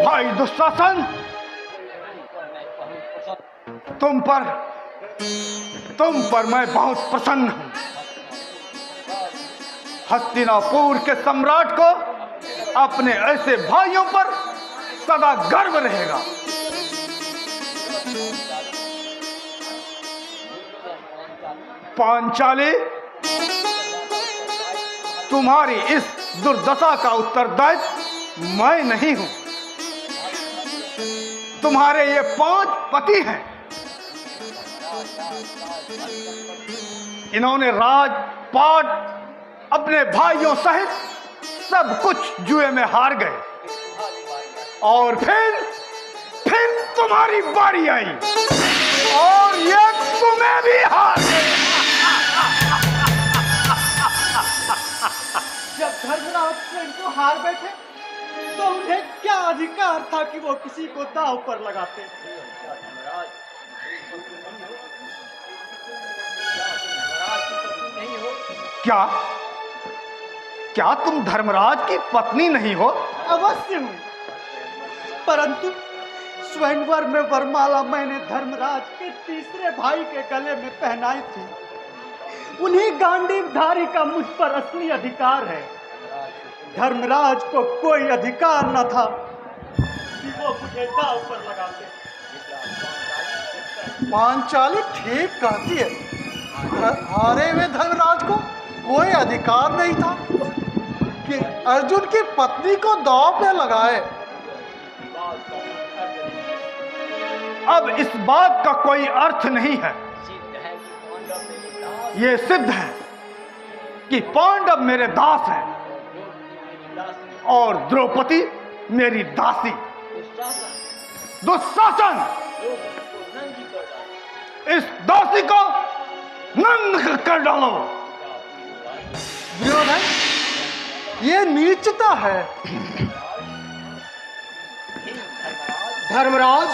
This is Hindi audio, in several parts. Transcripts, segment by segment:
भाई दुशासन, तुम पर मैं बहुत प्रसन्न हूं। हस्तिनापुर के सम्राट को अपने ऐसे भाइयों पर सदा गर्व रहेगा। पांचाली, तुम्हारी इस दुर्दशा का उत्तरदायित्व मैं नहीं हूं। तुम्हारे ये 5 पति हैं। इन्होंने राजपाट अपने भाइयों सहित सब कुछ जुए में हार गए और फिर तुम्हारी बारी आई और ये तुम्हें भी हार गए। जब धर्मराज स्वयं को हार बैठे तो उन्हें क्या अधिकार था कि वो किसी को दांव पर लगाते। क्या तुम धर्मराज की पत्नी नहीं हो? अवश्य हूं, परंतु स्वयंवर में वरमाला मैंने धर्मराज के तीसरे भाई के गले में पहनाई थी। उन्हीं गांडीवधारी का मुझ पर असली अधिकार है। धर्मराज को कोई अधिकार न था कि वो मुझे दांव पर लगाते। पांचाली ठीक कहती है। हारे हुए धर्मराज को कोई अधिकार नहीं था कि अर्जुन की पत्नी को दांव पे लगाए। अब इस बात का कोई अर्थ नहीं है। ये सिद्ध है कि पांडव मेरे दास हैं और द्रौपदी मेरी दासी। दुशासन, इस दासी को नंग कर डालो। दुर्योधन, ये नीचता है। धर्मराज,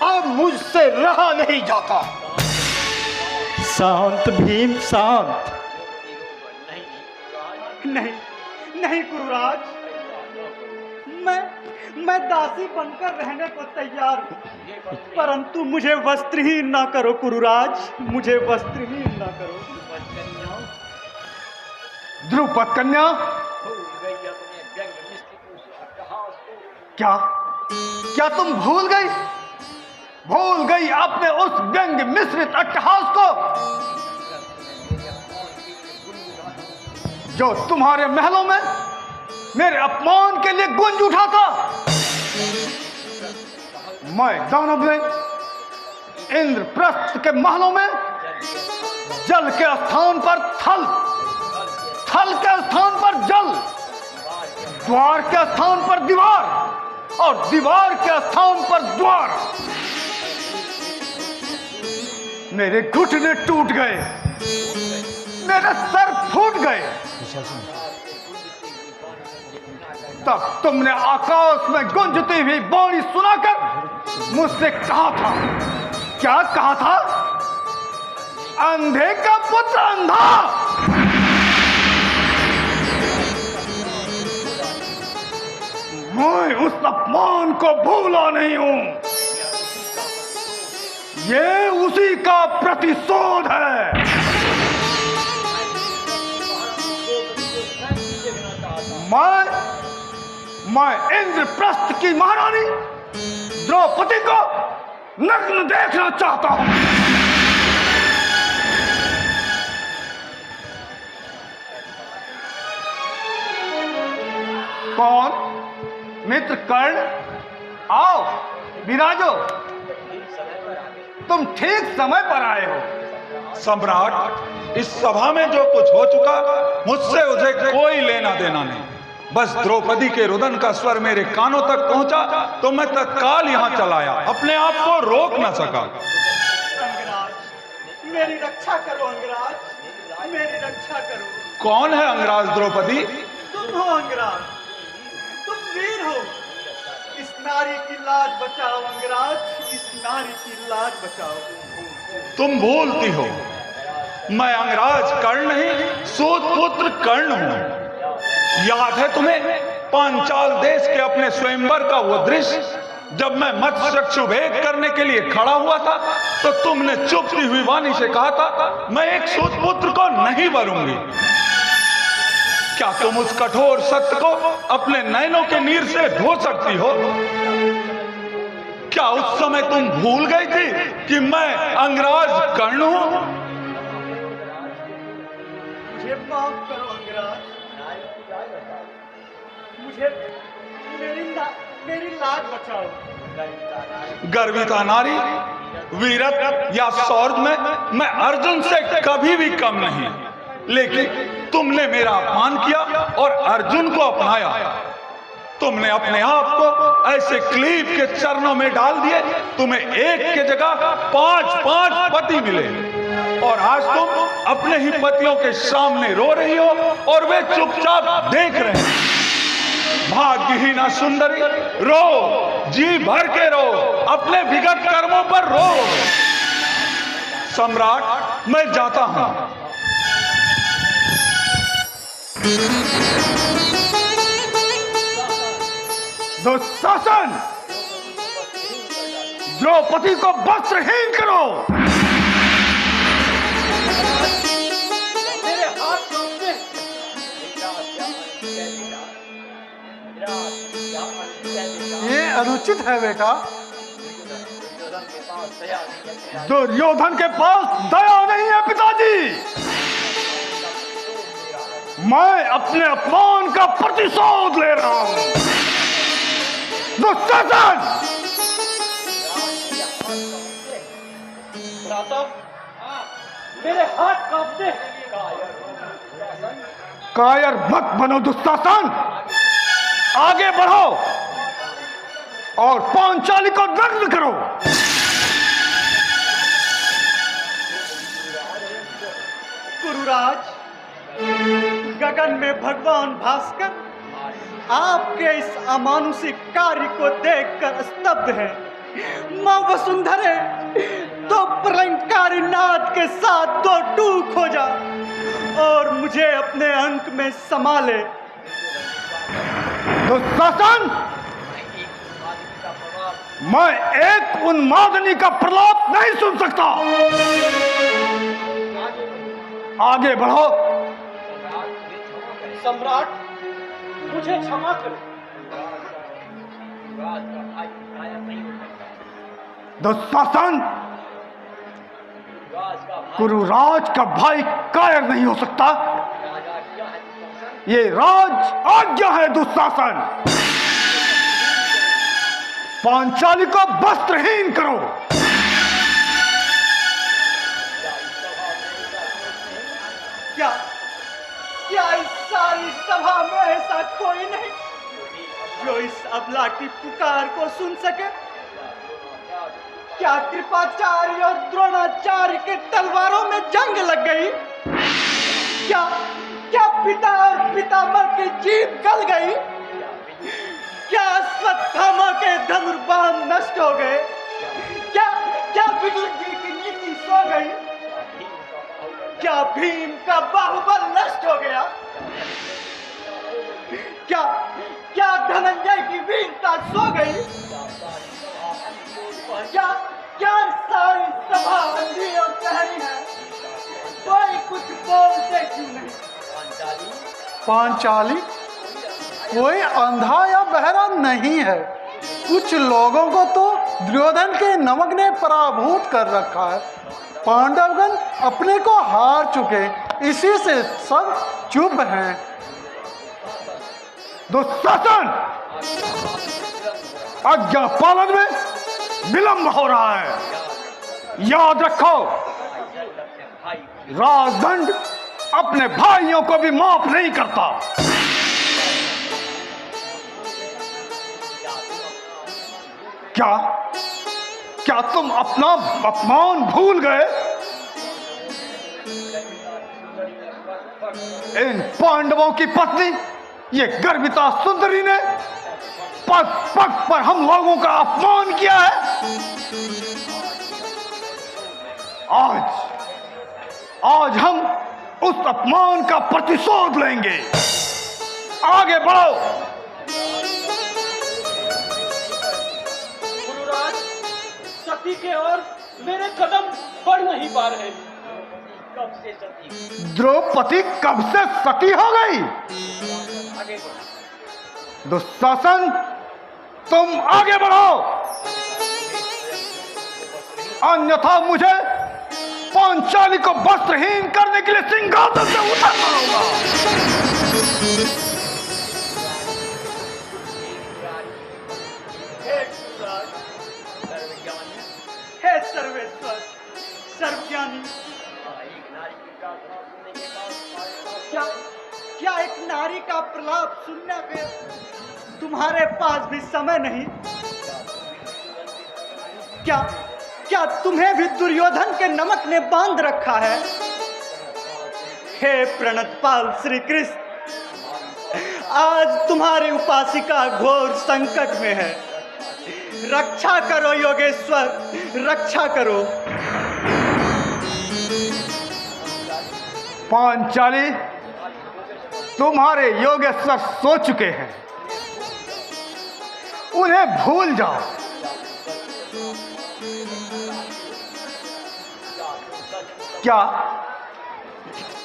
अब मुझसे रहा नहीं जाता। शांत भीम, शांत। नहीं गुरुराज, मैं दासी बनकर रहने को तैयार हूं, परंतु मुझे वस्त्रहीन ना करो गुरुराज, मुझे वस्त्रहीन ना करो। द्रुपद कन्या, क्या तुम भूल गई अपने उस व्यंग मिश्रित अट्टहास को जो तुम्हारे महलों में मेरे अपमान के लिए गूंज उठा था? मैं दानव ने इंद्रप्रस्थ के महलों में जल के स्थान पर थल के स्थान पर जल, द्वार के स्थान पर दीवार और दीवार के स्थान पर द्वार। मेरे घुटने टूट गए, मेरे सर फूट गए। तब तुमने आकाश में गूंजती हुई वाणी सुनाकर मुझसे कहा था, क्या कहा था? अंधे का पुत्र अंधा। मैं उस अपमान को भूला नहीं हूं। ये उसी का प्रतिशोध है। मैं इंद्रप्रस्थ की महारानी द्रौपदी को नग्न देखना चाहता हूं। कौन? मित्र कर्ण, आओ विराजो। तुम ठीक समय पर आए हो। सम्राट, इस सभा में जो कुछ हो चुका मुझसे उसे कोई लेना देना नहीं। बस द्रौपदी के रुदन का स्वर मेरे कानों तक पहुंचा तो मैं तत्काल यहाँ चलाया, अपने आप को रोक न सका। अंगराज, मेरी रक्षा करो अंगराज, मेरी रक्षा करो। कौन है अंगराज द्रौपदी? तुम हो अंगराज, तुम वीर हो। इस नारी की लाज बचाओ अंगराज, इस नारी की लाज बचाओ। तुम भूलती हो, मैं अंगराज कर्ण नहीं सूत पुत्र कर्ण हूं। याद है तुम्हें पांचाल देश के अपने स्वयंवर का वो दृश्य जब मैं मत्स्यचक्षु भेद करने के लिए खड़ा हुआ था, तो तुमने चुपती हुई वाणी से कहा था, मैं एक सूतपुत्र को नहीं वरूंगी। क्या तुम उस कठोर सत्य को अपने नयनों के नीर से धो सकती हो? क्या उस समय तुम भूल गई थी कि मैं अंगराज कर्ण हूं? मुझे माफ करो अंगराज, मुझे मेरी लाज बचाओ। गर्विता नारी, वीरत या शौर्य में मैं अर्जुन से कभी भी कम नहीं, लेकिन तुमने मेरा अपमान किया और अर्जुन को अपनाया। तुमने अपने आप को ऐसे क्लीब के चरणों में डाल दिए, तुम्हें एक के जगह 5-5 पति मिले, और आज तुम अपने ही पतियों के सामने रो रही हो और वे चुपचाप देख रहे हैं। भाग्यहीना सुंदरी, रो, जी भर के रो, अपने विगत कर्मों पर रो। सम्राट, मैं जाता हूं। दुशासन, द्रौपदी को वस्त्रहीन करो। मेरे हाथ कांपते। ये अनुचित है बेटा। दुर्योधन के पास दया नहीं है पिताजी। मैं अपने अपमान का प्रतिशोध ले रहा हूं। दुशासन, मेरे हाथ कांपते। कायर मत बनो दुशासन, आगे बढ़ो और पांचाली को दग्ध करो। गुरुराज, गगन में भगवान भास्कर आपके इस अमानुषिक कार्य को देखकर स्तब्ध है। मां वसुंधरे तो प्रलंकारी नाद के साथ दो टूक हो जा और मुझे अपने अंक में संभाले। दुशासन, मैं एक उन्मादनी का प्रलाप नहीं सुन सकता। आगे बढ़ो। सम्राट, मुझे क्षमा करो। दुशासन, गुरुराज का भाई कायर नहीं हो सकता। ये राज आज्ञा है दुशासन। पांचाली को वस्त्रहीन करो। क्या इस सारी सभा में ऐसा कोई नहीं जो इस अबला की पुकार को सुन सके? क्या कृपाचार्य और द्रोणाचार्य के तलवारों में जंग लग गई? क्या पिता और पितामह की जीभ गल गई? क्या अश्वत्थामा के धनुर्बाण नष्ट हो गए? क्या विदुर जी की नीति सो गई? क्या भीम का बाहुबल नष्ट हो गया? क्या धनंजय की वीरता सो गई? क्या सारी सभा अंधी और सहरी है? कोई कुछ बोलते क्यों नहीं? पांचाली कोई अंधा या बहरा नहीं है। कुछ लोगों को तो दुर्योधन के नमक ने पराभूत कर रखा है। पांडवगण अपने को हार चुके, इसी से सब चुप हैं। दुशासन, आज्ञा पालन में विलंब हो रहा है। याद रखो, राजदंड अपने भाइयों को भी माफ नहीं करता। क्या तुम अपना अपमान भूल गए? इन पांडवों की पत्नी ये गर्विता सुंदरी ने पग पग पर हम लोगों का अपमान किया है। आज हम उस अपमान का प्रतिशोध लेंगे। आगे बढ़ो। सती के ओर मेरे कदम बढ़ नहीं पा रहे। कब से सती? द्रौपदी कब से सती हो गई? आगे बढ़ो। दुशासन, तुम आगे बढ़ो, अन्यथा मुझे पांचाली को वस्त्रहीन करने के लिए सिंहासन से उतरना होगा। हे सर्वेश्वर, सर्वज्ञानी, क्या एक नारी का प्रलाप सुनने में तुम्हारे पास भी समय नहीं? क्या तुम्हें भी दुर्योधन के नमक ने बांध रखा है? हे प्रणतपाल श्री कृष्ण, आज तुम्हारी उपासिका घोर संकट में है। रक्षा करो योगेश्वर, रक्षा करो। पांचाली, तुम्हारे योगेश्वर सो चुके हैं, उन्हें भूल जाओ।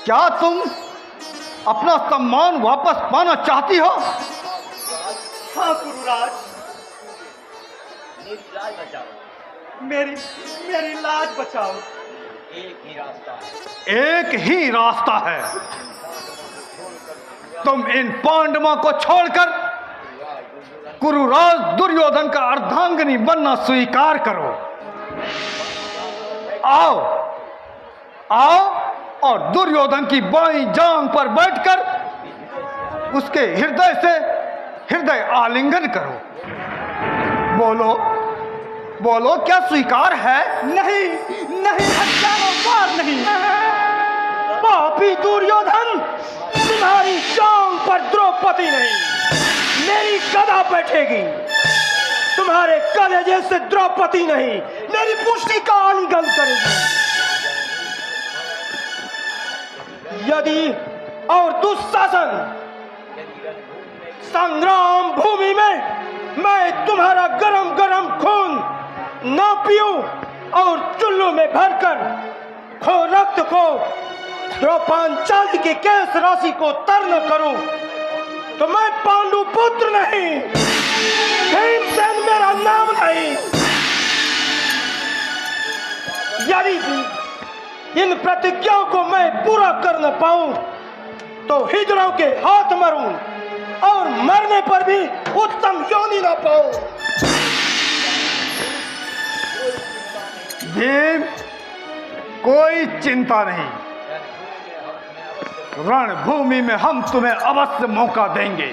क्या तुम अपना सम्मान वापस पाना चाहती हो? हाँ गुरुराज, मेरी लाज बचाओ। एक ही रास्ता है, तुम इन पांडवों को छोड़कर कुरुराज दुर्योधन का अर्धांगिनी बनना स्वीकार करो। आओ और दुर्योधन की बाईं जांग पर बैठकर उसके हृदय से हृदय आलिंगन करो। बोलो, क्या स्वीकार है? नहीं, हजारों बार नहीं। पापी दुर्योधन, तुम्हारी जांग पर द्रौपदी नहीं, मेरी गदा बैठेगी। तुम्हारे कलेजे से द्रौपदी नहीं, मेरी पुष्टि का आलिंगन करेगी। यदि और दुशासन, संग्राम भूमि में मैं तुम्हारा गरम गरम खून न पीऊं और चुल्लू में भरकर खो रक्त को द्रौपांचाली के केस राशि को तर्ण करूं, तो मैं पांडु पुत्र नहीं, भीमसेन मेरा नाम नहीं। यदि भी इन प्रतिज्ञाओं को मैं पूरा कर न पाऊं, तो हिजड़ों के हाथ मरूं और मरने पर भी उत्तम योनि न पाऊं। भीम, कोई चिंता नहीं, रणभूमि में हम तुम्हें अवश्य मौका देंगे।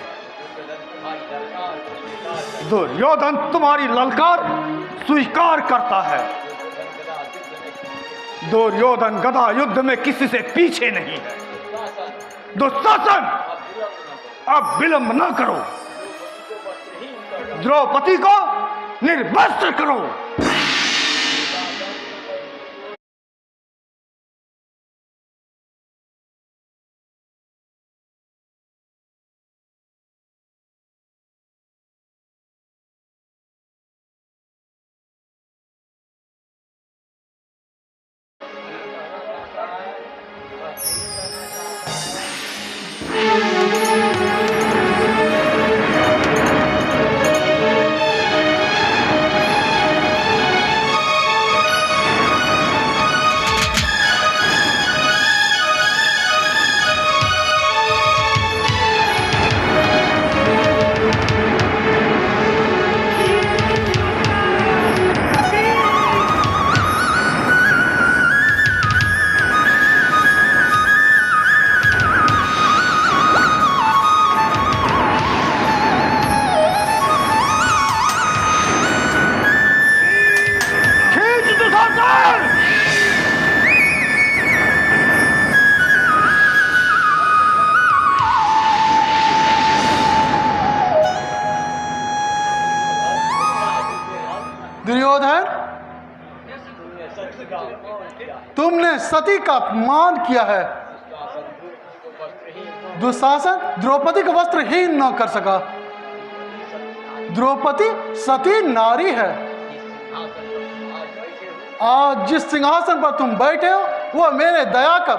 दुर्योधन तुम्हारी ललकार स्वीकार करता है। दुर्योधन गदा युद्ध में किसी से पीछे नहीं है। दुशासन, अब विलंब न करो, द्रौपदी को निर्वस्त्र करो। दुर्योधन, तुमने सती का अपमान किया है। दुशासन द्रौपदी का वस्त्रहीन न कर सका। द्रौपदी सती नारी है, आज जिस सिंहासन पर तुम बैठे हो वो मेरे दया का